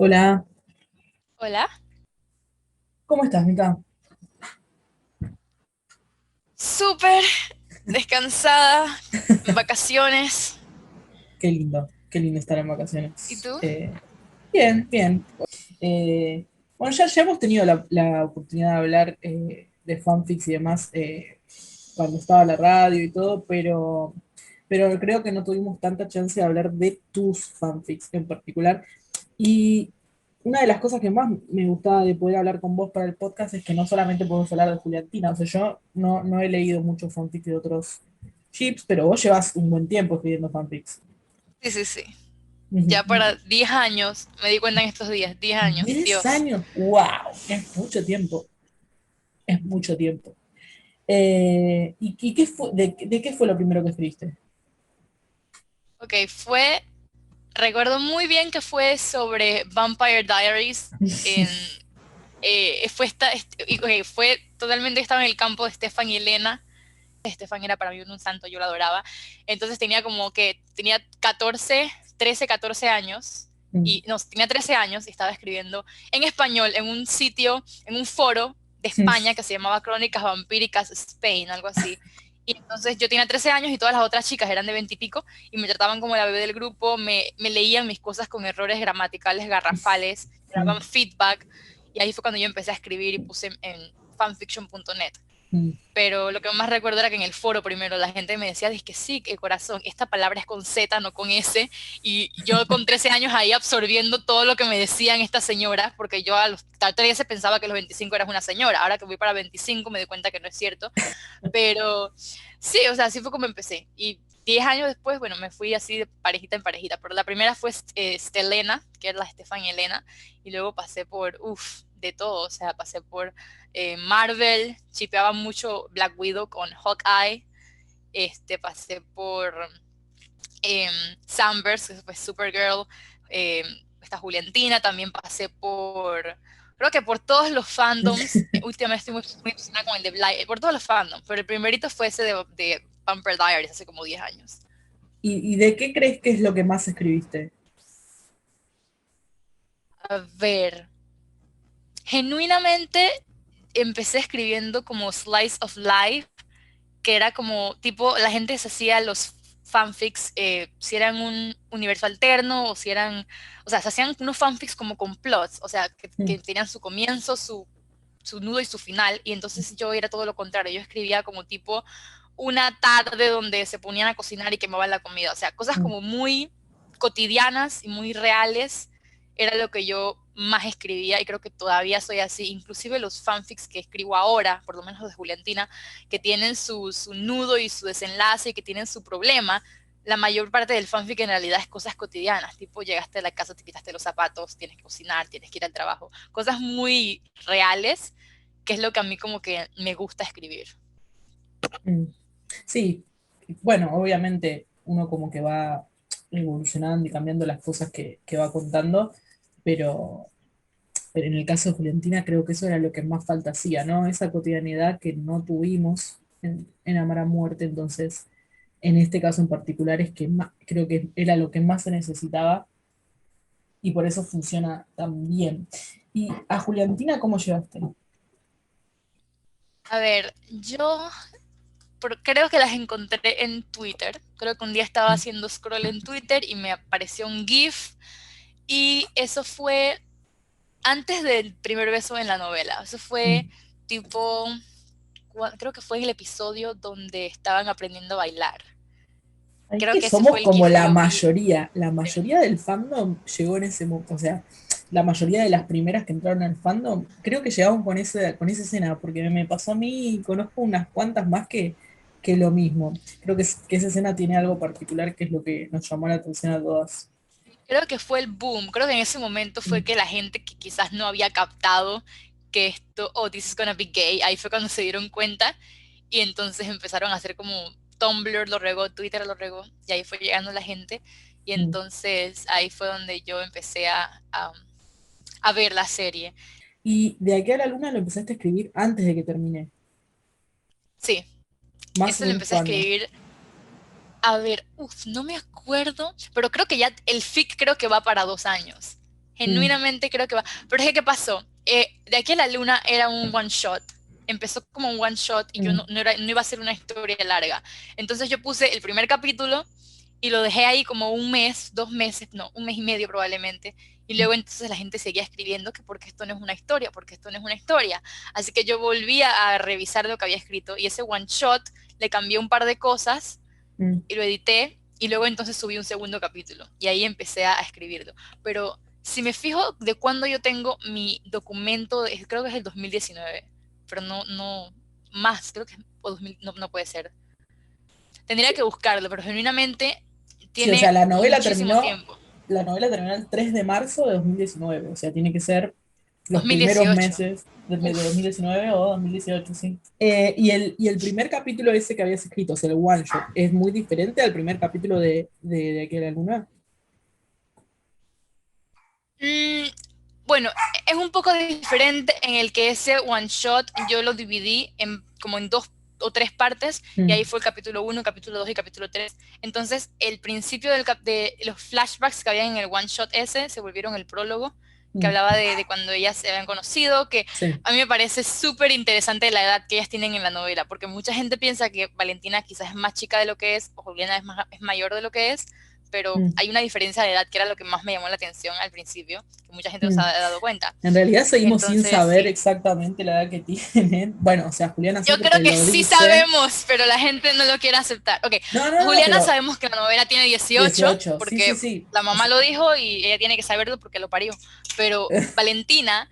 Hola, Hola, ¿cómo estás, Mica? súper descansada, en vacaciones. Qué lindo estar en ¿Y vacaciones. tú? Bien, bien. Bueno, ya hemos tenido la oportunidad de hablar de fanfics y demás cuando estaba la radio y todo, pero creo que no tuvimos tanta chance de hablar de tus fanfics en particular. Y una de las cosas que más me gustaba de poder hablar con vos para el podcast es que no solamente podemos hablar de Juliantina, o sea, yo no he leído muchos fanfics de otros chips, pero vos llevas un buen tiempo escribiendo fanfics. Sí, sí, sí. Ujú. Ya para 10 años, me di cuenta en estos días, 10 años, 10 Dios. años, wow, es mucho tiempo, es mucho tiempo. ¿Y qué fue, de qué fue lo primero que escribiste? Ok, recuerdo muy bien que fue sobre Vampire Diaries. Fue totalmente, estaba en el campo de Stefan y Elena. Stefan era para mí un santo, yo lo adoraba. Entonces tenía 14, 13, 14 años, Mm. y no, tenía 13 años y estaba escribiendo en español en un sitio, en un foro de España que se llamaba Crónicas Vampíricas Spain, algo así. Y entonces yo tenía 13 años y todas las otras chicas eran de 20 y pico y me trataban como la bebé del grupo, me leían mis cosas con errores gramaticales garrafales, me Mm, daban feedback, y ahí fue cuando yo empecé a escribir y puse en fanfiction.net. mm, Pero lo que más recuerdo era que en el foro primero la gente me decía, que sí, que corazón, esta palabra es con Z, no con S, y yo con 13 años ahí absorbiendo todo lo que me decían estas señoras, porque yo a los 13 pensaba que a los 25 eras una señora, ahora que voy para 25 me doy cuenta que no es cierto, pero sí, o sea, así fue como empecé, y 10 años después, bueno, me fui así de parejita en parejita, pero la primera fue Stelena, que era la Estefan y Elena, y luego pasé por, uff, de todo, o sea, pasé por Marvel, chipeaba mucho Black Widow con Hawkeye, pasé por eh, Sunburst, que fue Supergirl, eh, esta Juliantina, también pasé creo que por todos los fandoms, últimamente estoy muy obsesionada con el de Black, por todos los fandoms, pero el primerito fue ese de Vampire Diaries hace como 10 años. ¿Y de qué crees que es lo que más escribiste? A ver, genuinamente empecé escribiendo como Slice of Life, que era como tipo, la gente se hacía los fanfics, si eran un universo alterno o si eran, o sea, se hacían unos fanfics como con plots, o sea, Mm, que tenían su comienzo, su nudo y su final, y entonces yo era todo lo contrario, yo escribía como tipo una tarde donde se ponían a cocinar y quemaban la comida, o sea, cosas mm, como muy cotidianas y muy reales, era lo que yo más escribía y creo que todavía soy así, inclusive los fanfics que escribo ahora, por lo menos los de Juliantina, que tienen su nudo y su desenlace y que tienen su problema, la mayor parte del fanfic en realidad es cosas cotidianas, tipo llegaste a la casa, te quitaste los zapatos, tienes que cocinar, tienes que ir al trabajo, cosas muy reales, que es lo que a mí como que me gusta escribir. mm. Sí, bueno, obviamente uno como que va evolucionando y cambiando las cosas que va contando, pero, pero en el caso de Juliantina creo que eso era lo que más falta hacía, ¿no? Esa cotidianidad que no tuvimos en Amar a Muerte, entonces en este caso en particular es que creo que era lo que más se necesitaba y por eso funciona tan bien. ¿Y a Juliantina cómo llegaste? A ver, creo que las encontré en Twitter. Creo que un día estaba haciendo scroll en Twitter y me apareció un GIF y eso fue antes del primer beso en la novela. Eso fue Mm. tipo, creo que fue el episodio donde estaban aprendiendo a bailar. Es Creo que que ese somos fue el como GIF que yo vi. la mayoría del fandom llegó en ese momento, o sea, la mayoría de las primeras que entraron al fandom, creo que llegaron con esa escena, porque me pasó a mí y conozco unas cuantas más que lo mismo. Creo que esa escena tiene algo particular que es lo que nos llamó la atención a todas. Creo que fue el boom. Creo que en ese momento fue Mm, que la gente que quizás no había captado que esto, oh, this is gonna be gay, ahí fue cuando se dieron cuenta y entonces empezaron a hacer como Tumblr lo regó, Twitter lo regó, y ahí fue llegando la gente. Y mm. entonces ahí fue donde yo empecé a ver la serie. Y de aquí a la luna lo empezaste a escribir antes de que termine, Sí, más o eso lo menos empecé a cuando. escribir. A ver, no me acuerdo, pero creo que ya el fic creo que va para 2 años. Mm, Genuinamente creo que va. Pero es que, ¿qué pasó? De aquí a la luna era un one shot. Empezó como un one shot y yo mm, no iba a ser una historia larga. Entonces yo puse el primer capítulo y lo dejé ahí como un mes, 2 meses, no, un mes y medio probablemente. Y luego entonces la gente seguía escribiendo que porque esto no es una historia, porque esto no es una historia. Así que yo volví a revisar lo que había escrito y ese one shot le cambié un par de cosas mm. y lo edité y luego entonces subí un segundo capítulo y ahí empecé a escribirlo. Pero si me fijo de cuándo yo tengo mi documento, creo que es el 2019, pero no, más, creo que o 2000, no puede ser. Tendría que buscarlo, pero genuinamente Sí, o sea, tiene muchísimo tiempo. la novela terminó el 3 de marzo de 2019, o sea, tiene que ser los primeros 2018. meses de Uf. 2019 o 2018, sí. Y el primer capítulo ese que habías escrito, o sea, el one shot, ¿es muy diferente al primer capítulo de Aquí a la Luna? Mm, bueno, es un poco diferente en el que ese one shot yo lo dividí como en 2 o 3 partes y Mm, ahí fue el capítulo 1, capítulo 2 y capítulo 3. Entonces, el principio de los flashbacks que había en el one shot ese se volvieron el prólogo que mm, hablaba de cuando ellas se habían conocido, que sí. a mí me parece súper interesante la edad que ellas tienen en la novela, porque mucha gente piensa que Valentina quizás es más chica de lo que es, o Juliana es mayor de lo que es, pero Mm, hay una diferencia de edad que era lo que más me llamó la atención al principio, que mucha gente no se mm. ha dado cuenta. En realidad seguimos sin Entonces, saber sí. exactamente la edad que tienen. Bueno, o sea, Juliana sí Yo creo porque que lo sí dice. sabemos, pero la gente no lo quiere aceptar. Ok, No, no, no, Juliana pero sabemos que la novela tiene 18, 18, sí, sí, porque sí. la O mamá sea, lo dijo y ella tiene que saberlo porque lo parió. Pero Valentina,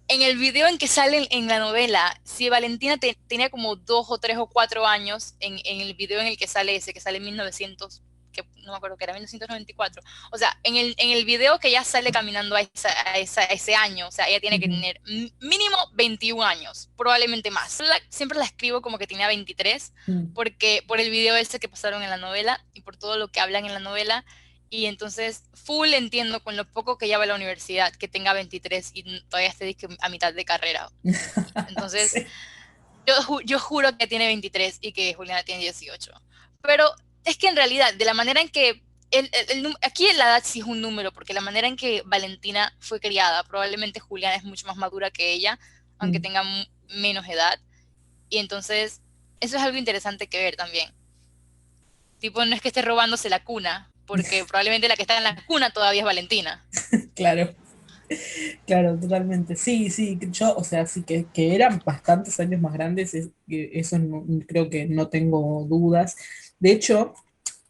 en el video en que sale en la novela, si Valentina tenía como 2 o 3 o 4 años, en el video en el que sale ese, que sale en 1900, que no me acuerdo que era 1994. O sea, en el video que ella sale caminando a ese año, o sea, ella tiene que ujú, tener mínimo 21 años, probablemente más. Siempre la escribo como que tenía 23, mm. porque por el video ese que pasaron en la novela y por todo lo que hablan en la novela. Y entonces, full entiendo con lo poco que lleva a la universidad, que tenga 23 y todavía esté a mitad de carrera. Entonces, Sí, yo juro que tiene 23 y que Juliana tiene 18. Pero es que en realidad, de la manera en que, aquí la edad sí es un número, porque la manera en que Valentina fue criada, probablemente Juliana es mucho más madura que ella, aunque mm. tenga menos edad. Y entonces, eso es algo interesante que ver también. Tipo, no es que esté robándose la cuna, porque probablemente la que está en la cuna todavía es Valentina. Claro, claro, totalmente. Sí, sí, yo, o sea, sí que eran bastantes años más grandes, que eso creo que no tengo dudas. De hecho,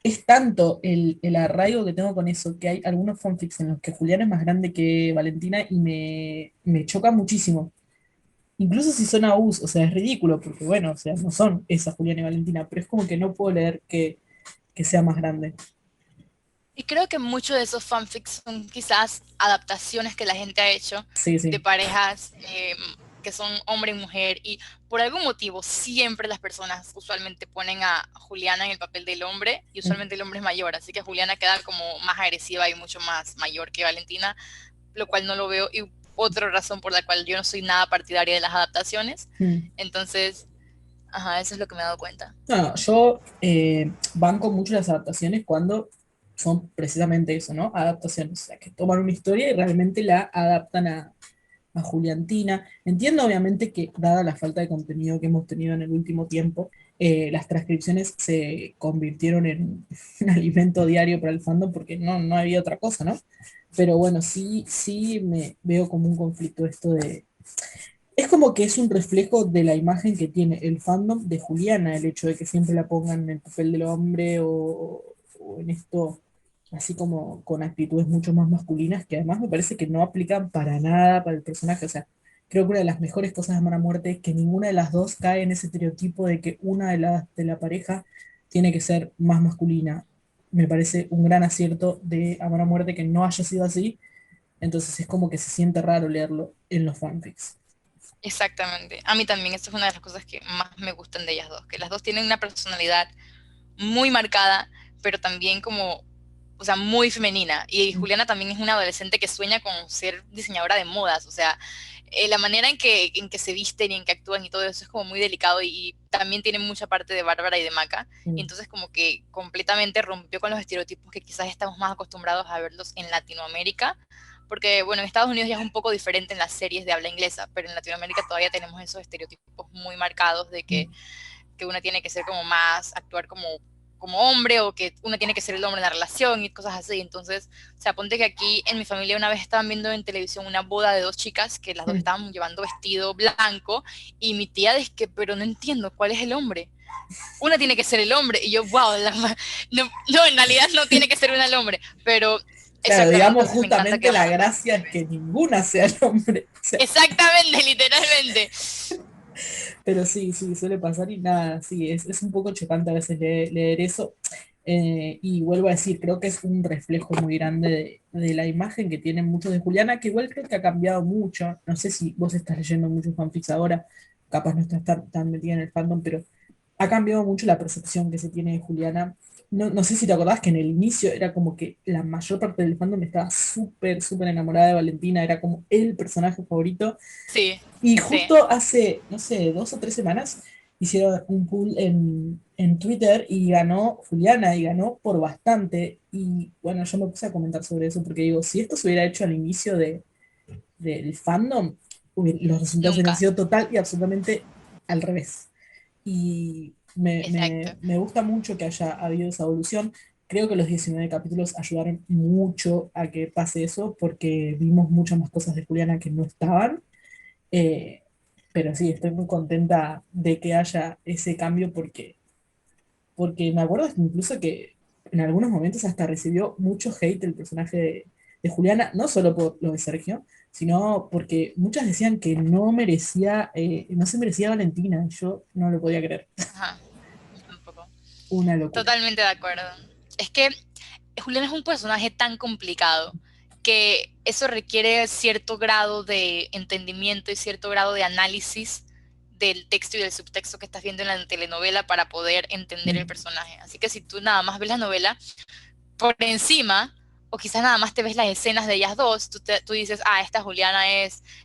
es tanto el arraigo que tengo con eso, que hay algunos fanfics en los que Julián es más grande que Valentina y me choca muchísimo. Incluso si son AUs, o sea, es ridículo, porque bueno, o sea, no son esa Julián y Valentina, pero es como que no puedo leer que sea más grande. Y creo que muchos de esos fanfics son quizás adaptaciones que la gente ha hecho Sí, de sí. parejas que son hombre y mujer y por algún motivo siempre las personas usualmente ponen a Juliana en el papel del hombre y Mm, usualmente el hombre es mayor, así que Juliana queda como más agresiva y mucho más mayor que Valentina, lo cual no lo veo y otra razón por la cual yo no soy nada partidaria de las adaptaciones. mm. Entonces, ajá, eso es lo que me he dado cuenta. No, no, yo banco mucho las adaptaciones cuando son precisamente eso, ¿no? Adaptaciones, o sea, que toman una historia y realmente la adaptan a Juliantina. Entiendo obviamente que, dada la falta de contenido que hemos tenido en el último tiempo, las transcripciones se convirtieron en un alimento diario para el fandom porque no había otra cosa, ¿no? Pero bueno, sí, sí me veo como un conflicto esto de... Es como que es un reflejo de la imagen que tiene el fandom de Juliana, el hecho de que siempre la pongan en el papel del hombre o en esto así como con actitudes mucho más masculinas, que además me parece que no aplican para nada para el personaje. O sea, creo que una de las mejores cosas de Amor a Muerte es que ninguna de las dos cae en ese estereotipo de que una de la pareja tiene que ser más masculina. Me parece un gran acierto de Amor a Muerte que no haya sido así, entonces es como que se siente raro leerlo en los fanfics. Exactamente. A mí también, esta es una de las cosas que más me gustan de ellas dos, que las dos tienen una personalidad muy marcada, pero también como, o sea, muy femenina. Y Mm, Juliana también es una adolescente que sueña con ser diseñadora de modas, o sea, la manera en que se visten y en que actúan y todo eso es como muy delicado y también tiene mucha parte de Bárbara y de Maca. Y mm, entonces como que completamente rompió con los estereotipos que quizás estamos más acostumbrados a verlos en Latinoamérica, porque bueno, en Estados Unidos ya es un poco diferente en las series de habla inglesa, pero en Latinoamérica todavía tenemos esos estereotipos muy marcados de que uno tiene que ser como más, actuar como hombre, o que uno tiene que ser el hombre en la relación y cosas así. Entonces, o sea, ponte que aquí en mi familia una vez estaban viendo en televisión una boda de dos chicas, que las dos estaban llevando vestido blanco, y mi tía dice que, pero no entiendo, ¿cuál es el hombre? Una tiene que ser el hombre, y yo, wow, no, en realidad no tiene que ser una el hombre, pero Claro, exactamente, digamos, entonces me encanta que justamente la vamos. gracia es que ninguna sea el hombre. O sea, Exactamente, literalmente. pero sí, sí, suele pasar y nada, sí, es un poco chocante a veces leer eso. Y vuelvo a decir, creo que es un reflejo muy grande de la imagen que tienen muchos de Juliana, que igual creo que ha cambiado mucho. No sé si vos estás leyendo muchos fanfics ahora, capaz no estás tan metida en el fandom, pero ha cambiado mucho la percepción que se tiene de Juliana. No sé si te acordás que en el inicio era como que la mayor parte del fandom estaba súper, súper enamorada de Valentina, era como el personaje favorito. Sí, Y sí. justo hace, no sé, 2 o 3 semanas hicieron un poll en Twitter y ganó Juliana y ganó por bastante. Y bueno, yo me puse a comentar sobre eso porque digo, si esto se hubiera hecho al inicio del fandom, los resultados hubieran Nunca. sido total y absolutamente al revés. Y Exacto. me gusta mucho que haya habido esa evolución. Creo que los 19 capítulos ayudaron mucho a que pase eso porque vimos muchas más cosas de Juliana que no estaban. Eh, pero sí, estoy muy contenta de que haya ese cambio porque me acuerdo incluso que en algunos momentos hasta recibió mucho hate el personaje de Juliana, no solo por lo de Sergio, sino porque muchas decían que no se merecía Valentina, y yo no lo podía creer. Ajá, tampoco. Una locura. Totalmente de acuerdo. Es que Julián es un personaje tan complicado que eso requiere cierto grado de entendimiento y cierto grado de análisis del texto y del subtexto que estás viendo en la telenovela para poder entender el Mm, personaje. Así que si tú nada más ves la novela por encima, o quizás nada más te ves las escenas de ellas dos, tú dices, ah, esta Juliana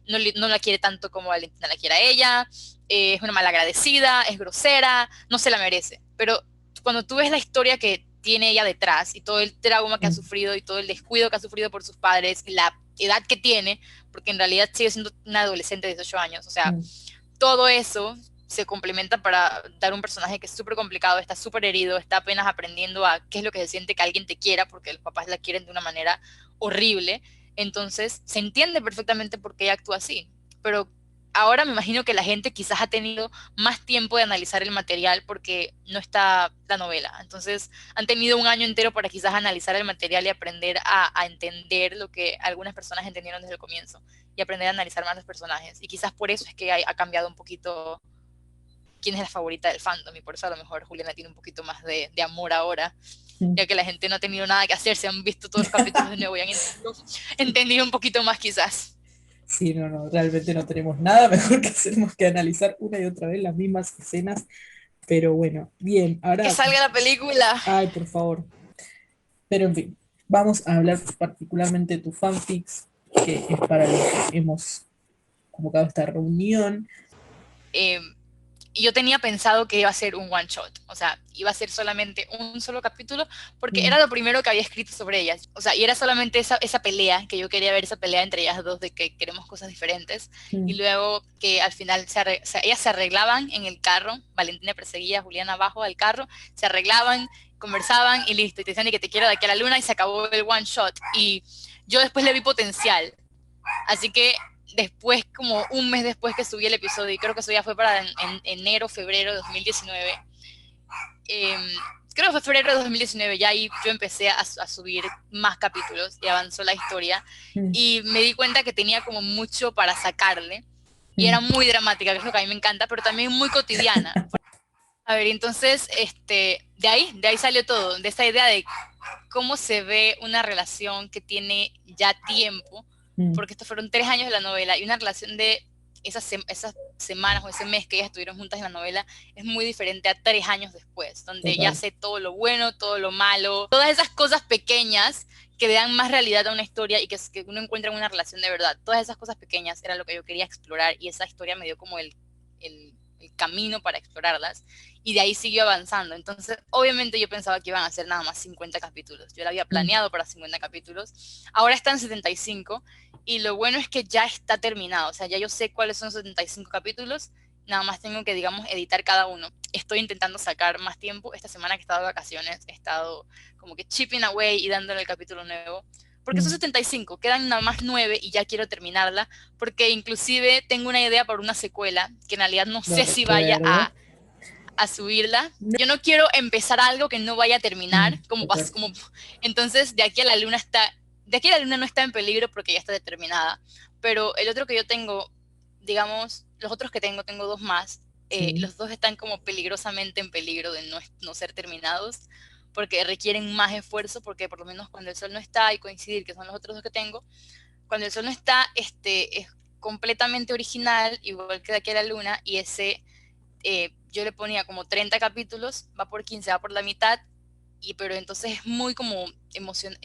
no la quiere tanto como Valentina la quiere a ella, es una malagradecida, es grosera, no se la merece. Pero cuando tú ves la historia que tiene ella detrás y todo el trauma que ha mm, sufrido y todo el descuido que ha sufrido por sus padres, y la edad que tiene, porque en realidad sigue siendo una adolescente de 18 años, o sea, mm. todo eso se complementa para dar un personaje que es súper complicado, está súper herido, está apenas aprendiendo a qué es lo que se siente que alguien te quiera, porque los papás la quieren de una manera horrible. Entonces, se entiende perfectamente por qué ella actúa así. Pero ahora me imagino que la gente quizás ha tenido más tiempo de analizar el material porque no está la novela. Entonces, han tenido un año entero para quizás analizar el material y aprender a entender lo que algunas personas entendieron desde el comienzo y aprender a analizar más los personajes. Y quizás por eso es que ha cambiado un poquito quién es la favorita del fandom, y por eso a lo mejor Juliana tiene un poquito más de amor ahora, Mm. ya que la gente no ha tenido nada que hacer, se han visto todos los capítulos de nuevo y han entendido un poquito más quizás. Sí, no, realmente no tenemos nada mejor que hacer más que analizar una y otra vez las mismas escenas. Pero bueno, bien, Que ahora, salga la película. ay, por favor. Pero en fin, vamos a hablar particularmente de tu fanfics, que es para lo que hemos convocado esta reunión. Eh, y yo tenía pensado que iba a ser un one shot, o sea, iba a ser solamente un solo capítulo, porque Mm, era lo primero que había escrito sobre ellas, o sea, y era solamente esa pelea, que yo quería ver esa pelea entre ellas dos de que queremos cosas diferentes, y mm, luego que al final o sea, ellas se arreglaban en el carro, Valentina perseguía a Juliana abajo del carro, se arreglaban, conversaban y listo, y te decían que te quiero de aquí a la luna y se acabó el one shot, y yo después le vi potencial, así que después, como un mes después que subí el episodio, y creo que eso ya fue para en enero, febrero de 2019, eh, creo que fue febrero de 2019, ya ahí yo empecé a subir más capítulos y avanzó la historia, mm, y me di cuenta que tenía como mucho para sacarle, y era mm, muy dramática, que es lo que a mí me encanta, pero también muy cotidiana. A ver, entonces, de ahí salió todo, de esa idea de cómo se ve una relación que tiene ya tiempo, mm, porque estos fueron 3 años de la novela, y una relación de esas semanas o ese mes que ellas estuvieron juntas en la novela es muy diferente a 3 años después, donde ya total. sé todo lo bueno, todo lo malo, todas esas cosas pequeñas que le dan más realidad a una historia y que uno encuentra en una relación de verdad. Todas esas cosas pequeñas era lo que yo quería explorar, y esa historia me dio como el camino para explorarlas, y de ahí siguió avanzando. Entonces, obviamente yo pensaba que iban a ser nada más 50 capítulos. Yo lo había Mm. planeado para 50 capítulos. Ahora están 75 y lo bueno es que ya está terminado. O sea, ya yo sé cuáles son los 75 capítulos. Nada más tengo que, digamos, editar cada uno. Estoy intentando sacar más tiempo. Esta semana que he estado de vacaciones, he estado como que chipping away y dándole el capítulo nuevo. Porque son Mm. 75, quedan nada más 9 y ya quiero terminarla, porque inclusive tengo una idea para una secuela, que en realidad no Lo sé si vaya recuerdo. a subirla. No. Yo no quiero empezar algo que no vaya a terminar, Total. entonces de aquí a la luna de aquí a la luna no está en peligro porque ya está determinada. Pero el otro que yo tengo, digamos, los otros que tengo dos más, Sí. los dos están como peligrosamente en peligro de no ser terminados, porque requieren más esfuerzo, porque por lo menos cuando el sol no está y coincidir, que son los otros dos que tengo, cuando el sol no está, es completamente original, igual que de aquí a la luna, y ese yo le ponía como 30 capítulos, va por 15, va por la mitad, pero entonces es muy como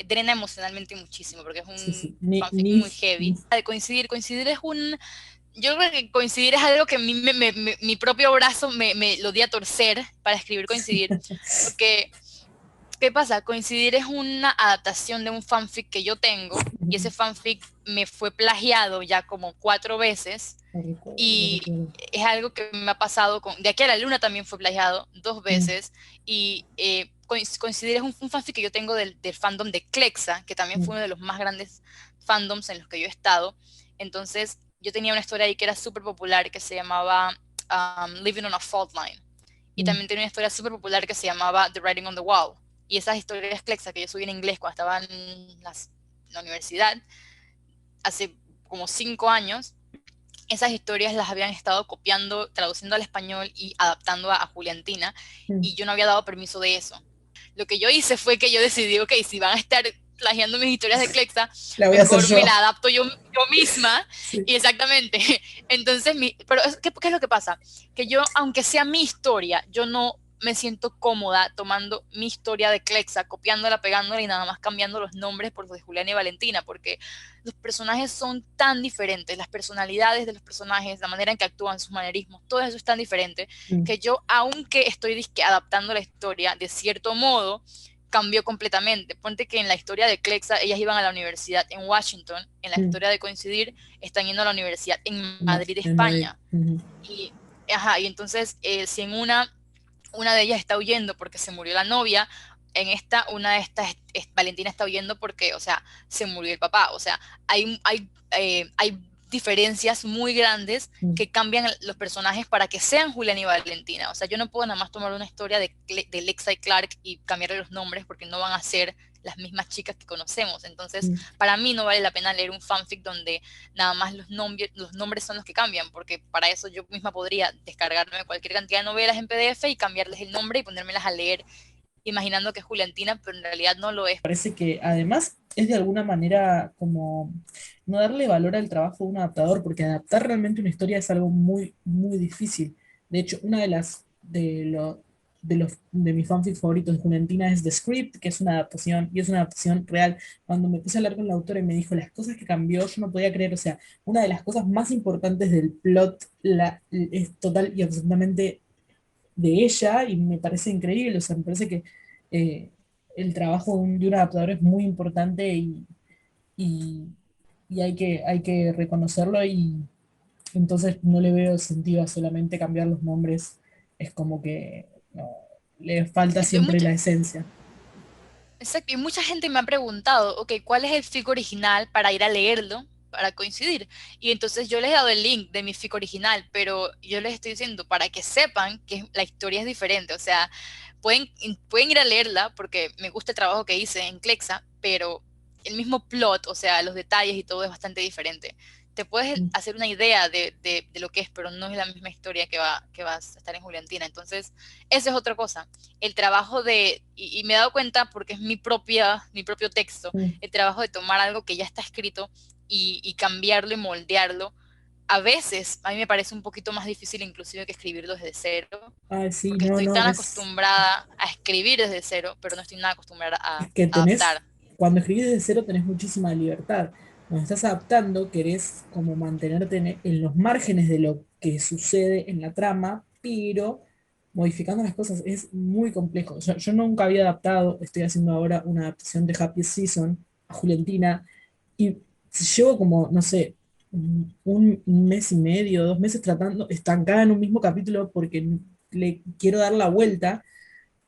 drena emocionalmente muchísimo, porque es Sí, un sí. Ni, fanfic ni, muy heavy. ni- De coincidir es yo creo que coincidir es algo que a mí mi propio brazo me lo di a torcer para escribir coincidir, porque ¿qué pasa? Coincidir es una adaptación de un fanfic que yo tengo, y ese fanfic me fue plagiado ya como 4 veces, Lo recuerdo, lo y recuerdo. es algo que me ha pasado con De aquí a la luna también fue plagiado 2 veces, y coincidir es un fanfic que yo tengo del fandom de Clexa, que también fue uno de los más grandes fandoms en los que yo he estado. Entonces yo tenía una historia ahí que era súper popular, que se llamaba Living on a Fault Line, y también tenía una historia súper popular que se llamaba The Writing on the Wall, y esas historias Clexa que yo subí en inglés cuando estaba en la universidad, hace como 5 años, esas historias las habían estado copiando, traduciendo al español y adaptando a Juliantina, y yo no había dado permiso de eso. Lo que yo hice fue que yo decidí, ok, si van a estar plagiando mis historias de Clexa, La voy a hacer mejor yo. me la adapto yo misma, Sí. y exactamente. Entonces, pero ¿qué es lo que pasa? Que yo, aunque sea mi historia, yo no me siento cómoda tomando mi historia de Clexa, copiándola, pegándola y nada más cambiando los nombres por los de Juliana y Valentina, porque los personajes son tan diferentes, las personalidades de los personajes, la manera en que actúan, sus manerismos, todo eso es tan diferente, que yo, aunque estoy adaptando la historia, de cierto modo, cambió completamente. Ponte que en la historia de Clexa, ellas iban a la universidad en Washington, en la historia de Coincidir, están yendo a la universidad en Madrid, En Madrid. España. Y, ajá, y entonces, si en una de ellas está huyendo porque se murió la novia, en una de estas, Valentina está huyendo porque, o sea, se murió el papá. O sea, hay diferencias muy grandes que cambian los personajes para que sean Julián y Valentina. O sea, yo no puedo nada más tomar una historia de Lexa y Clark y cambiarle los nombres porque no van a ser las mismas chicas que conocemos. Entonces, para mí no vale la pena leer un fanfic donde nada más los nombres son los que cambian, porque para eso yo misma podría descargarme cualquier cantidad de novelas en PDF y cambiarles el nombre y ponérmelas a leer imaginando que es Juliantina, pero en realidad no lo es. Parece que además es de alguna manera como no darle valor al trabajo de un adaptador, porque adaptar realmente una historia es algo muy, muy difícil. De hecho, una de las de mis fanfics favoritos de Juliantina es The Script, que es una adaptación, y es una adaptación real. Cuando me puse a hablar con la autora y me dijo las cosas que cambió, yo no podía creer, o sea, una de las cosas más importantes del plot es total y absolutamente de ella y me parece increíble, o sea, me parece que eh, el trabajo de un adaptador es muy importante y, y hay que reconocerlo y entonces no le veo sentido a solamente cambiar los nombres, es como que no, le falta Exacto, siempre la esencia. exacto, y mucha gente me ha preguntado, ok, ¿cuál es el fic original para ir a leerlo, para coincidir? Y entonces yo les he dado el link de mi fic original, pero yo les estoy diciendo para que sepan que la historia es diferente, o sea, pueden ir a leerla porque me gusta el trabajo que hice en Clexa, pero el mismo plot, o sea, los detalles y todo es bastante diferente. Te puedes hacer una idea de lo que es, pero no es la misma historia que vas a estar en Juliantina. Entonces, eso es otra cosa. El trabajo y me he dado cuenta porque es mi propio texto, Mm. el trabajo de tomar algo que ya está escrito y cambiarlo y moldearlo. A veces a mí me parece un poquito más difícil inclusive que escribirlo desde cero, Ah, sí, porque no, estoy no, tan acostumbrada a escribir desde cero, pero no estoy nada acostumbrada es a que tenés, adaptar. cuando escribís desde cero tenés muchísima libertad. cuando estás adaptando, querés como mantenerte en los márgenes de lo que sucede en la trama, pero modificando las cosas es muy complejo. Yo nunca había adaptado, estoy haciendo ahora una adaptación de Happy Season a Juliantina, y llevo como, no sé, un mes y medio, 2 meses tratando, estancada en un mismo capítulo porque le quiero dar la vuelta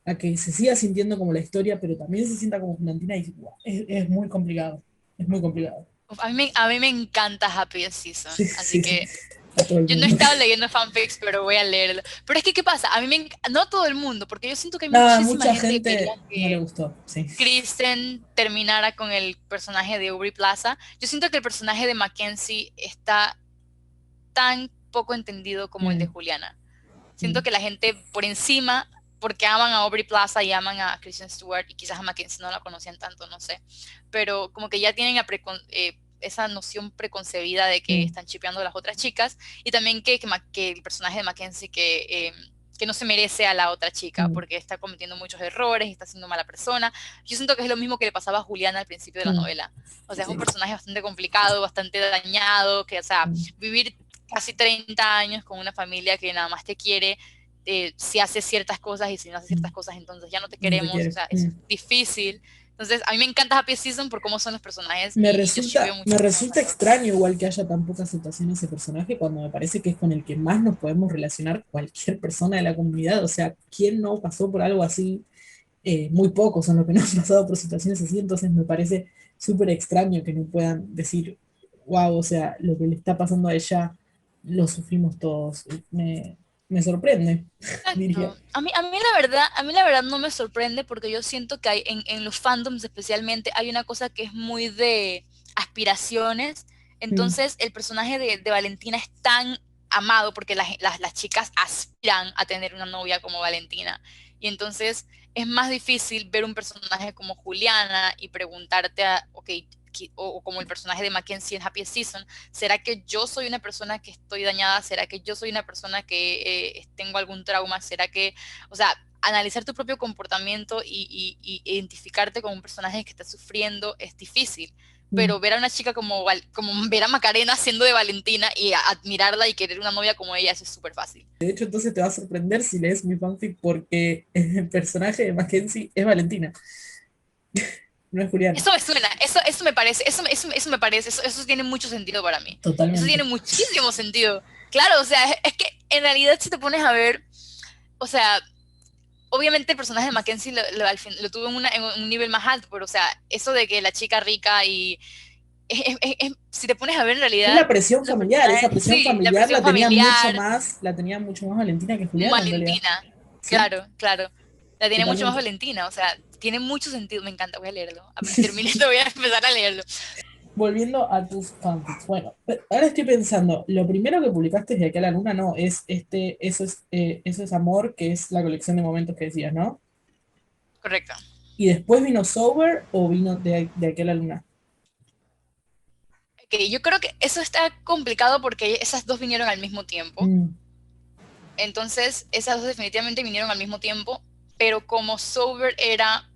a que se siga sintiendo como la historia, pero también se sienta como Juliantina y guau, es muy complicado, es muy complicado. Uf, a mí me encanta Happy Season, Sí, así sí, sí, que a todo el yo no he mundo. estado leyendo fanfics, pero voy a leerlo. Pero es que, ¿qué pasa? A mí no a todo el mundo, porque yo siento que hay Nada, muchísima mucha gente que quería gente no le que gustó, sí. Kristen terminara con el personaje de Aubrey Plaza. Yo siento que el personaje de Mackenzie está tan poco entendido como el de Mm, Juliana. Siento mm, que la gente por encima, porque aman a Aubrey Plaza y aman a Kristen Stewart y quizás a Mackenzie no la conocían tanto, no sé, pero como que ya tienen esa noción preconcebida de que mm, están chipeando a las otras chicas y también que el personaje de Mackenzie que no se merece a la otra chica mm, porque está cometiendo muchos errores y está siendo mala persona. Yo siento que es lo mismo que le pasaba a Juliana al principio de la mm, novela. O sea, es un sí, personaje bastante complicado, bastante dañado, que, o sea, mm, vivir casi 30 años con una familia que nada más te quiere, si haces ciertas cosas y si no haces mm, ciertas cosas, entonces ya no te no te queremos, o quiere. sea, es difícil. Entonces, a mí me encanta Happy Season por cómo son los personajes y yo shipeo Me muchísimo a resulta estos. extraño igual que haya tan poca aceptación a ese personaje cuando me parece que es con el que más nos podemos relacionar cualquier persona de la comunidad. O sea, ¿quién no pasó por algo así? Muy pocos son los que no han pasado por situaciones así, entonces me parece súper extraño que no puedan decir, wow, o sea, lo que le está pasando a ella lo sufrimos todos. Me sorprende, diría. Exacto. A mí la verdad no me sorprende porque yo siento que hay en los fandoms especialmente hay una cosa que es muy de aspiraciones. Mm, Entonces el personaje de Valentina es tan amado porque las chicas aspiran a tener una novia como Valentina. Y entonces es más difícil ver un personaje como Juliana y preguntarte, ok, o como el personaje de Mackenzie en Happy Season, ¿será que yo soy una persona que estoy dañada? ¿Será que yo soy una persona que tengo algún trauma? ¿Será que, o sea, analizar tu propio comportamiento y identificarte con un personaje que está sufriendo es difícil? mm. Pero ver a una chica como ver a Macarena siendo de Valentina y admirarla y querer una novia como ella, eso es súper fácil. De hecho, entonces te va a sorprender si lees mi fanfic porque el personaje de Mackenzie es Valentina, no es Juliana. Eso me suena, eso me parece, eso me parece, eso tiene mucho sentido para mí. Eso tiene Totalmente. muchísimo sentido. Claro, o sea, es que en realidad si te pones a ver, o sea, obviamente el personaje de Mackenzie lo tuvo en un nivel más alto, pero o sea, eso de que la chica rica y si te pones a ver en Es realidad, la presión los familiar, esa personajes, presión sí, la familiar presión familiar, la tenía mucho más Valentina que Juliana en realidad. Valentina, Sí, claro, claro, la tiene mucho más totalmente. Valentina, o sea, tiene mucho sentido, me encanta, voy a leerlo, apenas termine esto voy a empezar a leerlo. Volviendo a tus fanfics. Bueno, ahora estoy pensando, lo primero que publicaste desde aquí a la luna, no, es eso es amor, que es la colección de momentos que decías, ¿no? Correcto. ¿Y después vino Sober o vino de aquí a la luna? Okay, yo creo que eso está complicado porque esas dos vinieron al mismo tiempo. Mm, Entonces, esas dos definitivamente vinieron al mismo tiempo, pero como Sober era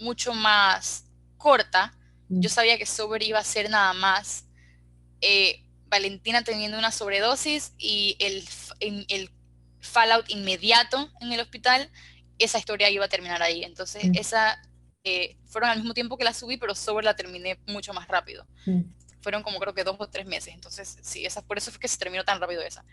mucho más corta, yo mm, sabía que Sober iba a ser nada más Valentina teniendo una sobredosis y el fallout inmediato en el hospital, esa historia iba a terminar ahí. Entonces, mm, esa fueron al mismo tiempo que la subí, pero Sober la terminé mucho más rápido. mm. Fueron como creo que 2 o 3 meses. Entonces, sí, por eso fue que se terminó tan rápido esa.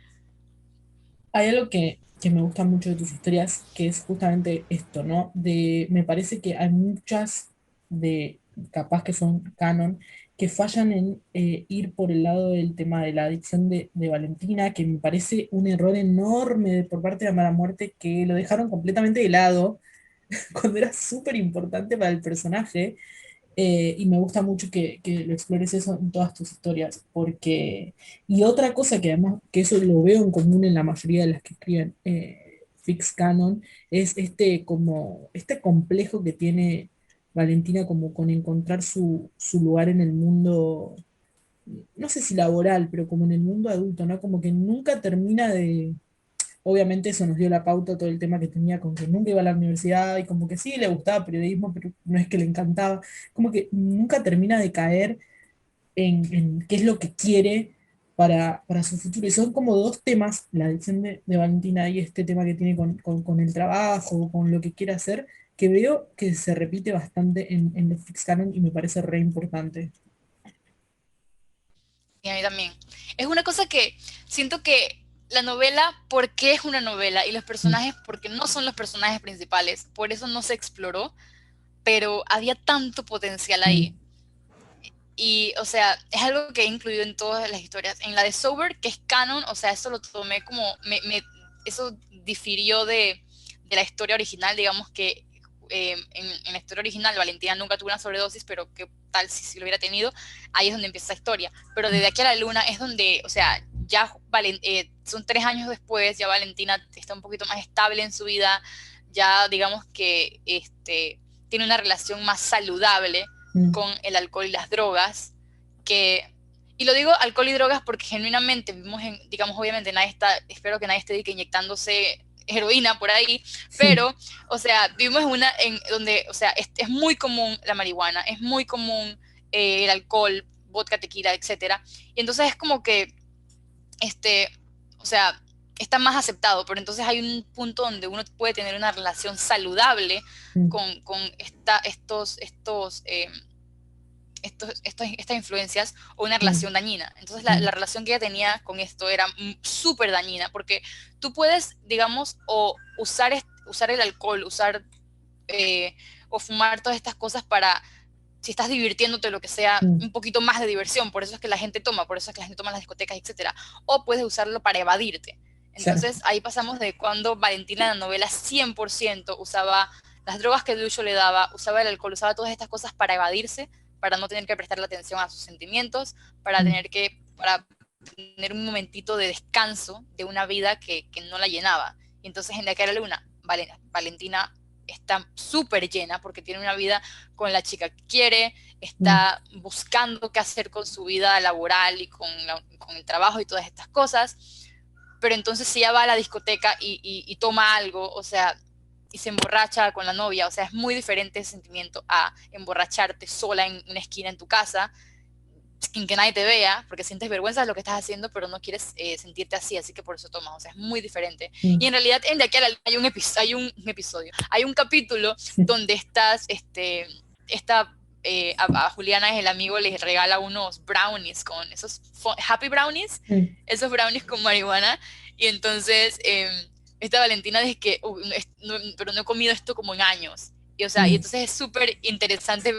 Hay algo que me gusta mucho de tus historias, que es justamente esto, ¿no? Me parece que hay muchas de, capaz que son canon, que fallan en ir por el lado del tema de la adicción de Valentina, que me parece un error enorme por parte de Mala Muerte, que lo dejaron completamente de lado cuando era súper importante para el personaje. Y me gusta mucho que lo explores eso en todas tus historias, porque, y otra cosa que además, que eso lo veo en común en la mayoría de las que escriben Fix Canon, es este complejo que tiene Valentina como con encontrar su lugar en el mundo, no sé si laboral, pero como en el mundo adulto, ¿no? Como que nunca termina de. Obviamente eso nos dio la pauta todo el tema que tenía con que nunca iba a la universidad y como que sí le gustaba periodismo, pero no es que le encantaba. Como que nunca termina de caer en qué es lo que quiere para su futuro. Y son como dos temas, la adicción de Valentina y este tema que tiene con el trabajo, con lo que quiere hacer, que veo que se repite bastante en Netflix Canon y me parece re importante. Y a mí también. Es una cosa que siento que la novela, ¿por qué es una novela? Y los Mm, personajes, porque no son los personajes principales, por eso no se exploró, pero había tanto potencial mm, ahí. Y, o sea, es algo que he incluido en todas las historias. En la de Sober, que es canon, o sea, eso lo tomé como, eso difirió de la historia original, digamos que en la historia original Valentina nunca tuvo una sobredosis, pero qué tal si lo hubiera tenido, ahí es donde empieza la historia. Pero desde aquí a la luna es donde, o sea, ya son 3 años después, ya Valentina está un poquito más estable en su vida, ya digamos que tiene una relación más saludable mm, con el alcohol y las drogas, que, y lo digo alcohol y drogas porque genuinamente vivimos en, digamos, obviamente nadie está, espero que nadie esté inyectándose heroína por ahí, sí, pero, o sea, vivimos en una, en donde, o sea, es muy común la marihuana, es muy común el alcohol, vodka, tequila, etcétera, y entonces es como que, este, o sea, está más aceptado, pero entonces hay un punto donde uno puede tener una relación saludable mm, con estas influencias o una mm, relación dañina. Entonces la mm, relación que ella tenía con esto era súper dañina, porque tú puedes, digamos, o usar el alcohol, eh, o fumar todas estas cosas para, si estás divirtiéndote, lo que sea, mm, un poquito más de diversión, por eso es que la gente toma, por eso es que la gente toma en las discotecas, etcétera. O puedes usarlo para evadirte. claro, Entonces ahí pasamos de cuando Valentina en la novela 100% usaba las drogas que Lucho le daba, usaba el alcohol, usaba todas estas cosas para evadirse, para no tener que prestarle atención a sus sentimientos, mm, para tener un momentito de descanso de una vida que no la llenaba. Y entonces en De aquella luna, Valentina está súper llena porque tiene una vida con la chica que quiere, mm, está buscando qué hacer con su vida laboral y con el trabajo y todas estas cosas, pero entonces si ella va a la discoteca y toma algo, o sea, y se emborracha con la novia, o sea, es muy diferente ese sentimiento a emborracharte sola en una esquina en tu casa, sin que nadie te vea, porque sientes vergüenza de lo que estás haciendo, pero no quieres sentirte así, así que por eso tomas, o sea, es muy diferente. Y mm, en realidad en De aquí a la hay un episodio, hay un capítulo donde a Juliana, es el amigo, les regala unos brownies con esos happy brownies, mm, esos brownies con marihuana, y entonces esta Valentina dice que, pero no he comido esto como en años. Y, o sea, y mm, entonces es súper interesante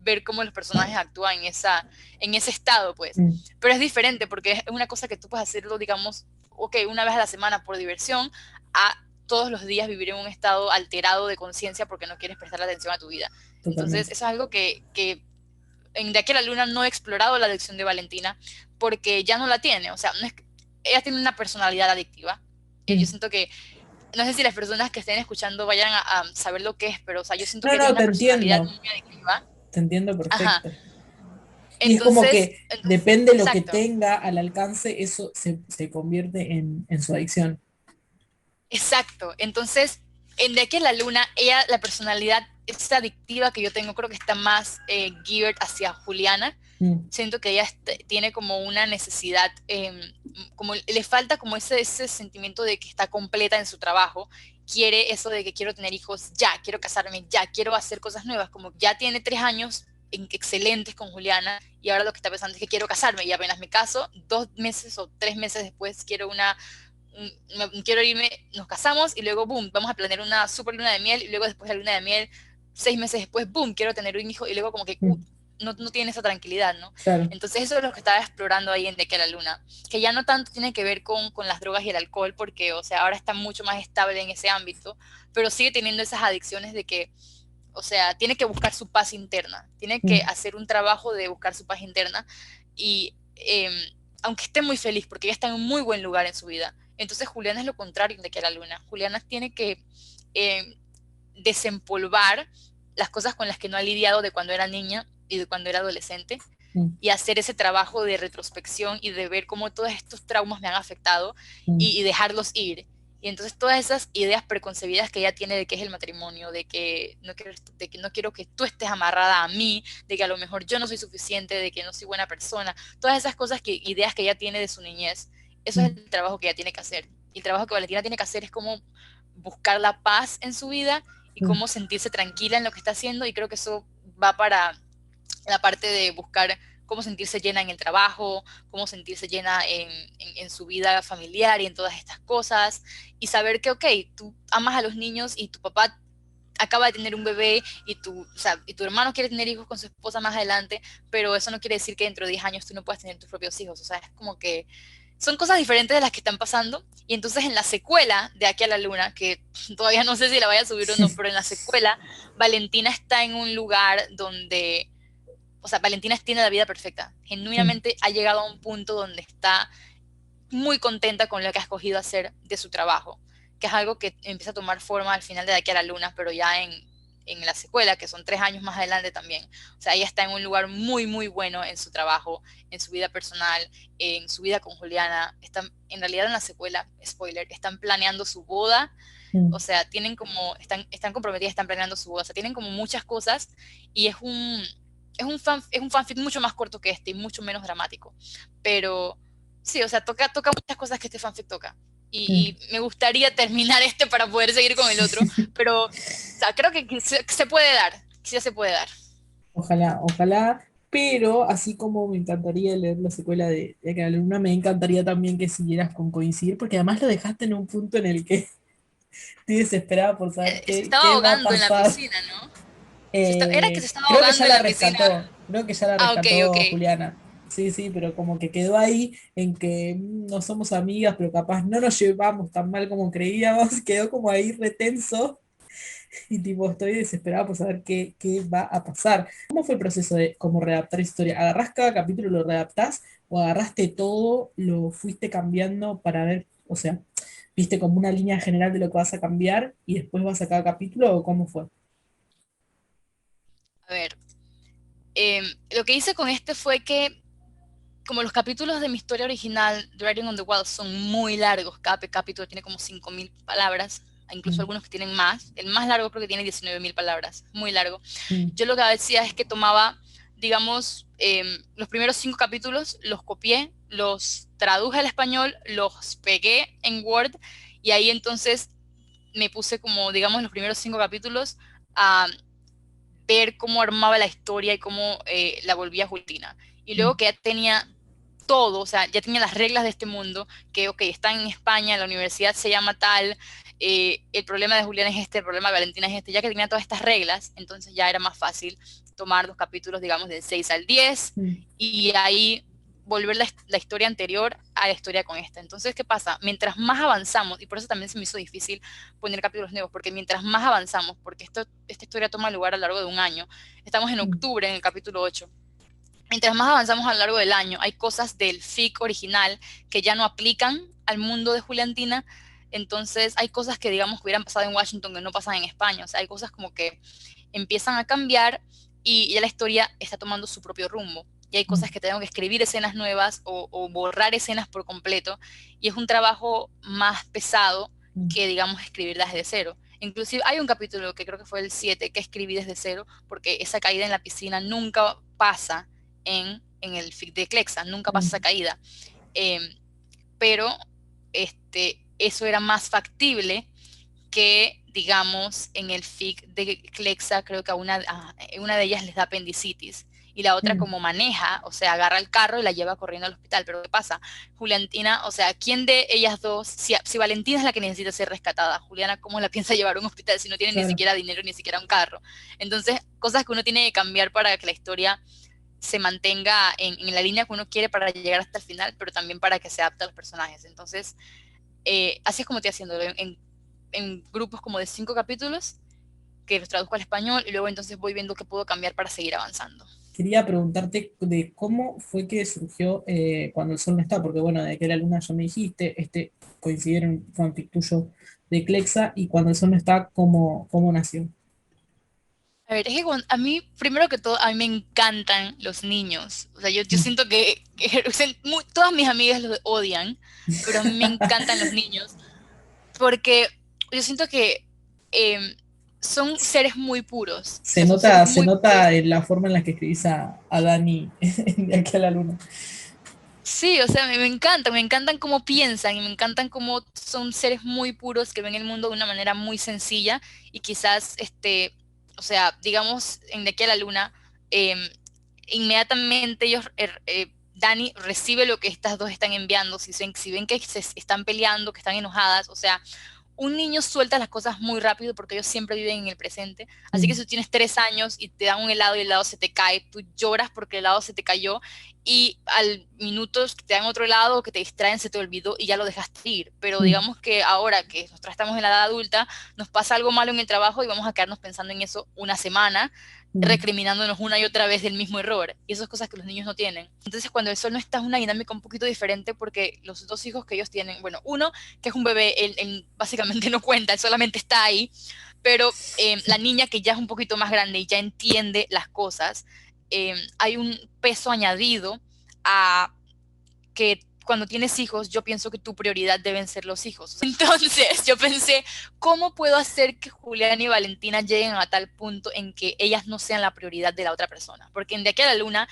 ver cómo los personajes actúan en ese estado, pues. mm, Pero es diferente porque es una cosa que tú puedes hacerlo, digamos, ok, una vez a la semana por diversión, a todos los días vivir en un estado alterado de conciencia porque no quieres prestar atención a tu vida. Entonces, totalmente. eso es algo que en De aquí a la luna no he explorado la adicción de Valentina porque ya no la tiene. O sea, no es, ella tiene una personalidad adictiva. Yo Mm. siento que, no sé si las personas que estén escuchando vayan a saber lo que es, pero o sea, yo siento No, que ella no, tiene una personalidad muy adictiva. te entiendo Ajá. perfecto. Y es como Entonces, que depende lo que exacto, tenga al alcance, eso se convierte en su adicción. exacto. Entonces, en De aquí a la luna, ella, la personalidad, esta adictiva que yo tengo, creo que está más geared hacia Juliana. Mm, Siento que ella tiene como una necesidad, como le falta como ese sentimiento de que está completa en su trabajo, quiere eso de que quiero tener hijos ya, quiero casarme ya, quiero hacer cosas nuevas, como ya tiene 3 años excelentes con Juliana y ahora lo que está pensando es que quiero casarme y apenas me caso, 2 meses o 3 meses después quiero irme, nos casamos y luego, boom, vamos a planear una super luna de miel y luego después de la luna de miel, 6 meses después, boom, quiero tener un hijo y luego como que mm, no tiene esa tranquilidad, ¿no? claro. Entonces eso es lo que estaba explorando ahí en De que a la luna, que ya no tanto tiene que ver con las drogas y el alcohol, porque, o sea, ahora está mucho más estable en ese ámbito, pero sigue teniendo esas adicciones de que, o sea, tiene que buscar su paz interna, tiene que Mm, hacer un trabajo de buscar su paz interna y aunque esté muy feliz, porque ella está en un muy buen lugar en su vida, entonces Juliana es lo contrario de que a la luna. Juliana tiene que eh, desempolvar las cosas con las que no ha lidiado de cuando era niña y de cuando era adolescente mm, y hacer ese trabajo de retrospección y de ver cómo todos estos traumas me han afectado mm, y dejarlos ir. Y entonces todas esas ideas preconcebidas que ella tiene de qué es el matrimonio, de que no quiero que tú estés amarrada a mí, de que a lo mejor yo no soy suficiente, de que no soy buena persona, todas esas cosas, ideas que ella tiene de su niñez, eso es Mm, el trabajo que ella tiene que hacer. Y el trabajo que Valentina tiene que hacer es como buscar la paz en su vida y mm, cómo sentirse tranquila en lo que está haciendo, y creo que eso va para la parte de buscar cómo sentirse llena en el trabajo, cómo sentirse llena en su vida familiar y en todas estas cosas, y saber que, ok, tú amas a los niños y tu papá acaba de tener un bebé o sea, y tu hermano quiere tener hijos con su esposa más adelante, pero eso no quiere decir que dentro de 10 años tú no puedas tener tus propios hijos. O sea, es como que son cosas diferentes de las que están pasando. Y entonces en la secuela de Aquí a la Luna, que todavía no sé si la vaya a subir o no, pero en la secuela Valentina está en un lugar donde, o sea, Valentina tiene la vida perfecta. mm, Genuinamente ha llegado a un punto donde está muy contenta con lo que ha escogido hacer de su trabajo, que es algo que empieza a tomar forma al final de Aquí a la Luna, pero ya en la secuela, que son 3 años más adelante también. O sea, ella está en un lugar muy, muy bueno en su trabajo, en su vida personal, en su vida con Juliana. Están, en realidad en la secuela, spoiler, están planeando su boda. mm. O sea, están comprometidas, están planeando su boda. O sea, tienen como muchas cosas, y es un fanfic mucho más corto que este y mucho menos dramático. Pero sí, o sea, toca muchas cosas que este fanfic toca. Mm. Y me gustaría terminar este para poder seguir con el otro, pero o sea, creo que se puede dar, sí se puede dar. Ojalá, ojalá, pero así como me encantaría leer la secuela de Aqua Luna, me encantaría también que siguieras con Coincidir, porque además lo dejaste en un punto en el que estoy desesperada por saber Se estaba qué va a ahogando en la pasar. piscina, ¿no? Era que se estaba Creo que ya ahogando en la la piscina. rescató, creo que ya la Ah, ok, ok. rescató Juliana. Sí, sí, pero como que quedó ahí en que no somos amigas, pero capaz no nos llevamos tan mal como creíamos, quedó como ahí retenso y tipo estoy desesperada por saber qué va a pasar. ¿Cómo fue el proceso de cómo readaptar historia? ¿Agarrás cada capítulo, lo readaptás o agarraste todo, lo fuiste cambiando para ver, o sea, viste como una línea general de lo que vas a cambiar y después vas a cada capítulo o cómo fue? A ver, lo que hice con este fue que, como los capítulos de mi historia original, The Writing on the Wall, son muy largos, cada capítulo tiene como 5.000 palabras, incluso Mm, algunos que tienen más. El más largo creo que tiene 19.000 palabras, muy largo. mm, Yo lo que hacía es que tomaba, digamos, los primeros 5 capítulos, los copié, los traduje al español, los pegué en Word, y ahí entonces me puse como, digamos, los primeros 5 capítulos a ver cómo armaba la historia y cómo la volvía Juliana. Y luego mm, que ya tenía todo, o sea, ya tenía las reglas de este mundo, que, ok, están en España, la universidad se llama tal, el problema de Julián es este, el problema de Valentina es este, ya que tenía todas estas reglas, entonces ya era más fácil tomar los capítulos, digamos, del 6 al 10, mm, y ahí volver la historia anterior a la historia con esta. Entonces, ¿qué pasa? Mientras más avanzamos, y por eso también se me hizo difícil poner capítulos nuevos, porque mientras más avanzamos, porque esta historia toma lugar a lo largo de un año, estamos en mm, octubre, en el capítulo 8. Mientras más avanzamos a lo largo del año, hay cosas del FIC original que ya no aplican al mundo de Juliantina. Entonces hay cosas que, digamos, que hubieran pasado en Washington que no pasan en España. O sea, hay cosas como que empiezan a cambiar, y ya la historia está tomando su propio rumbo. Y hay cosas mm, que tengo que escribir escenas nuevas o borrar escenas por completo. Y es un trabajo más pesado mm, que, digamos, escribir desde cero. Inclusive hay un capítulo que creo que fue el 7 que escribí desde cero, porque esa caída en la piscina nunca pasa en el FIC de Clexa, nunca pasa esa mm, caída. Eh, pero eso era más factible que, digamos, en el FIC de Clexa, creo que una de ellas les da apendicitis, y la otra, mm. como maneja, o sea, agarra el carro y la lleva corriendo al hospital. Pero ¿qué pasa? Juliantina, o sea, ¿quién de ellas dos, si Valentina es la que necesita ser rescatada, Juliana, ¿cómo la piensa llevar a un hospital si no tiene ni Claro. siquiera dinero, ni siquiera un carro? Entonces, cosas que uno tiene que cambiar para que la historia se mantenga en la línea que uno quiere para llegar hasta el final, pero también para que se adapte a los personajes. Entonces, así es como estoy haciendo, en grupos como de 5 capítulos, que los traduzco al español, y luego entonces voy viendo qué puedo cambiar para seguir avanzando. Quería preguntarte de cómo fue que surgió Cuando el sol no está, porque bueno, de que la luna ya me dijiste, coincidieron un fanfic tuyo de Clexa y Cuando el sol no está, ¿cómo nació? A ver, es que a mí, primero que todo, a mí me encantan los niños. O sea, yo Mm. siento que todas mis amigas los odian, pero a mí me encantan los niños. porque yo siento que eh, son seres muy puros, o sea, son seres Se muy puros. nota en la forma en la que escribís a Dani de aquí a la luna. Sí, o sea, me encantan cómo piensan y me encantan cómo son seres muy puros que ven el mundo de una manera muy sencilla y quizás, o sea, digamos, en De aquí a la luna, em, inmediatamente Dani recibe lo que estas dos están enviando, si ven que se están peleando, que están enojadas, o sea, un niño suelta las cosas muy rápido porque ellos siempre viven en el presente. Así que Mm, si tú tienes 3 años y te dan un helado y el helado se te cae, tú lloras porque el helado se te cayó y al minuto te dan otro helado o que te distraen, se te olvidó y ya lo dejaste ir. Pero mm, digamos que ahora que nosotros estamos en la edad adulta, nos pasa algo malo en el trabajo y vamos a quedarnos pensando en eso una semana, mm, recriminándonos una y otra vez del mismo error. Y esas cosas que los niños no tienen. Entonces, cuando el sol no está, es una dinámica un poquito diferente porque los dos hijos que ellos tienen, bueno, uno que es un bebé, él básicamente no cuenta, él solamente está ahí, pero la niña que ya es un poquito más grande y ya entiende las cosas, hay un peso añadido a que cuando tienes hijos, yo pienso que tu prioridad deben ser los hijos. Entonces, yo pensé, ¿cómo puedo hacer que Julián y Valentina lleguen a tal punto en que ellas no sean la prioridad de la otra persona? Porque en De aquí a la luna,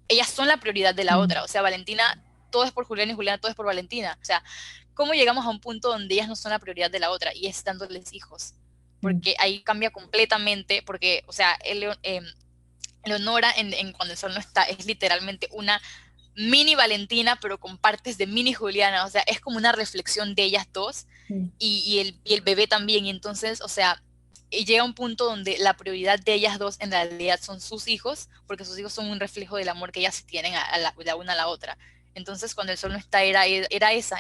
ellas son la prioridad de la mm, otra. O sea, Valentina, todo es por Julián y Juliana, todo es por Valentina. O sea, ¿cómo llegamos a un punto donde ellas no son la prioridad de la otra y es dándoles hijos? mm. Porque ahí cambia completamente, porque, o sea, Leonora en Cuando el sol no está es literalmente una mini Valentina, pero con partes de mini Juliana, o sea, es como una reflexión de ellas dos Mm, y el bebé también, y entonces, o sea, y llega un punto donde la prioridad de ellas dos en realidad son sus hijos, porque sus hijos son un reflejo del amor que ellas se tienen la una a la otra. Entonces, cuando el sol no está, era esa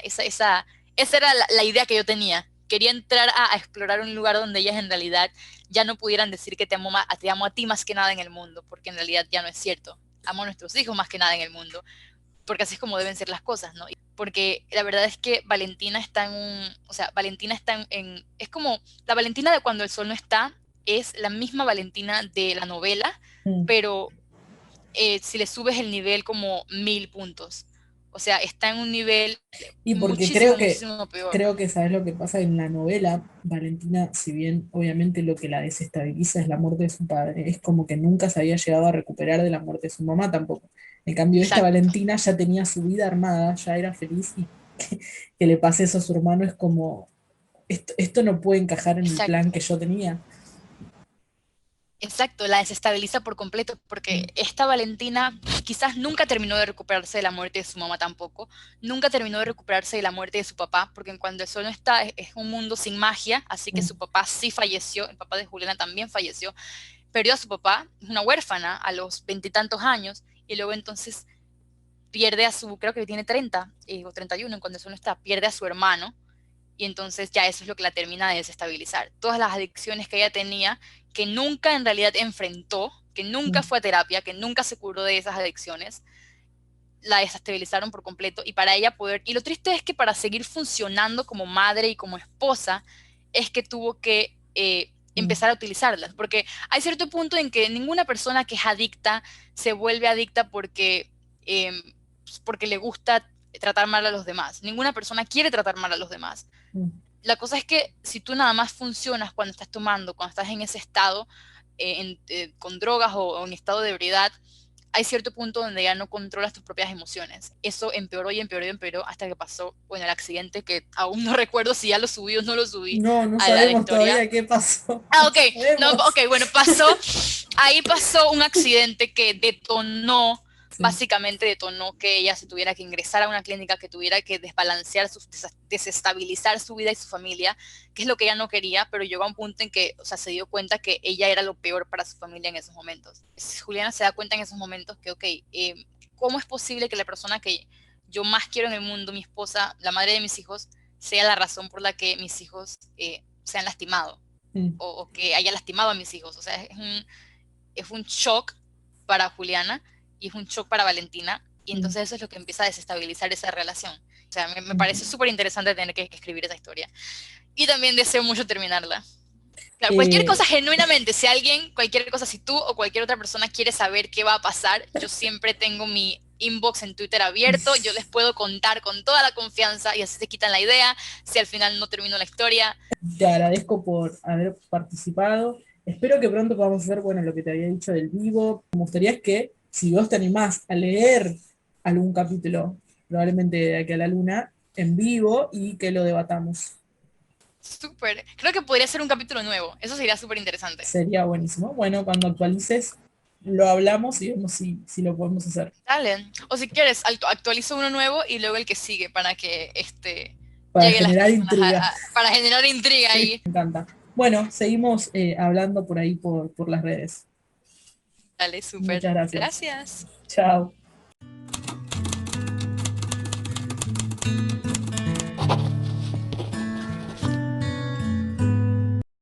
era la idea que yo tenía. Quería entrar a explorar un lugar donde ellas en realidad ya no pudieran decir que te amo a ti más que nada en el mundo, porque en realidad ya no es cierto. Amo a nuestros hijos más que nada en el mundo porque así es como deben ser las cosas, ¿no? Porque la verdad es que Valentina está o sea, Valentina está es como, la Valentina de Cuando el sol no está es la misma Valentina de la novela, mm. pero si le subes el nivel como 1000 puntos. O sea, está en un nivel Y porque muchísimo, muchísimo peor. creo que sabes lo que pasa en la novela, Valentina, si bien obviamente lo que la desestabiliza es la muerte de su padre, es como que nunca se había llegado a recuperar de la muerte de su mamá tampoco. En cambio, esta Exacto. Valentina ya tenía su vida armada, ya era feliz y que le pase eso a su hermano es como, esto no puede encajar en el plan Exacto. que yo tenía. Exacto, la desestabiliza por completo, porque Mm, esta Valentina quizás nunca terminó de recuperarse de la muerte de su mamá tampoco, nunca terminó de recuperarse de la muerte de su papá, porque en Cuando el sol no está es un mundo sin magia, así que mm, su papá sí falleció, el papá de Juliana también falleció, perdió a su papá, es una huérfana a los 20 y tantos años, y luego entonces pierde a creo que tiene 30 o 31 en Cuando el sol no está, pierde a su hermano, y entonces ya eso es lo que la termina de desestabilizar. Todas las adicciones que ella tenía, que nunca en realidad enfrentó, que nunca mm, fue a terapia, que nunca se curó de esas adicciones, la desestabilizaron por completo y para ella poder, y lo triste es que para seguir funcionando como madre y como esposa, es que tuvo que mm, empezar a utilizarlas, porque hay cierto punto en que ninguna persona que es adicta se vuelve adicta eh, porque le gusta tratar mal a los demás. Ninguna persona quiere tratar mal a los demás. mm. La cosa es que si tú nada más funcionas cuando estás tomando, cuando estás en ese estado, con drogas o en estado de ebriedad, hay cierto punto donde ya no controlas tus propias emociones. Eso empeoró y empeoró y empeoró hasta que pasó, bueno, el accidente que aún no recuerdo si ya lo subí o no lo subí No, no a la sabemos historia. todavía qué pasó. Ah, No ok, no, sabemos. ok, bueno, ahí pasó un accidente que detonó, Sí. básicamente detonó que ella se tuviera que ingresar a una clínica, que tuviera que desbalancear, desestabilizar su vida y su familia, que es lo que ella no quería, pero llegó a un punto en que, o sea, se dio cuenta que ella era lo peor para su familia en esos momentos. Juliana se da cuenta en esos momentos que, ok, ¿cómo es posible que la persona que yo más quiero en el mundo, mi esposa, la madre de mis hijos, sea la razón por la que mis hijos se han lastimado? Mm, O que haya lastimado a mis hijos. O sea, es un shock para Juliana y es un shock para Valentina. Y mm, entonces eso es lo que empieza a desestabilizar esa relación. O sea, me mm. parece súper interesante tener que escribir esa historia. Y también deseo mucho terminarla. Claro, cualquier Eh, cosa genuinamente, si alguien, cualquier cosa, si tú o cualquier otra persona quiere saber qué va a pasar, yo siempre tengo inbox en Twitter abierto, yo les puedo contar con toda la confianza y así se quitan la idea si al final no termino la historia. Te agradezco por haber participado. Espero que pronto podamos hacer, bueno, lo que te había dicho del vivo. Me gustaría que, si vos te animás a leer algún capítulo, probablemente de aquí a la luna, en vivo y que lo debatamos. Súper, creo que podría ser un capítulo nuevo, eso sería súper interesante. Sería buenísimo. Bueno, cuando actualices, lo hablamos y vemos si lo podemos hacer. Dale, o si quieres, actualizo uno nuevo y luego el que sigue para que Para llegue las generar personas intriga. para generar intriga Sí, ahí. me encanta. Bueno, seguimos hablando por ahí por las redes. Dale, súper. Muchas gracias. Gracias. Chao.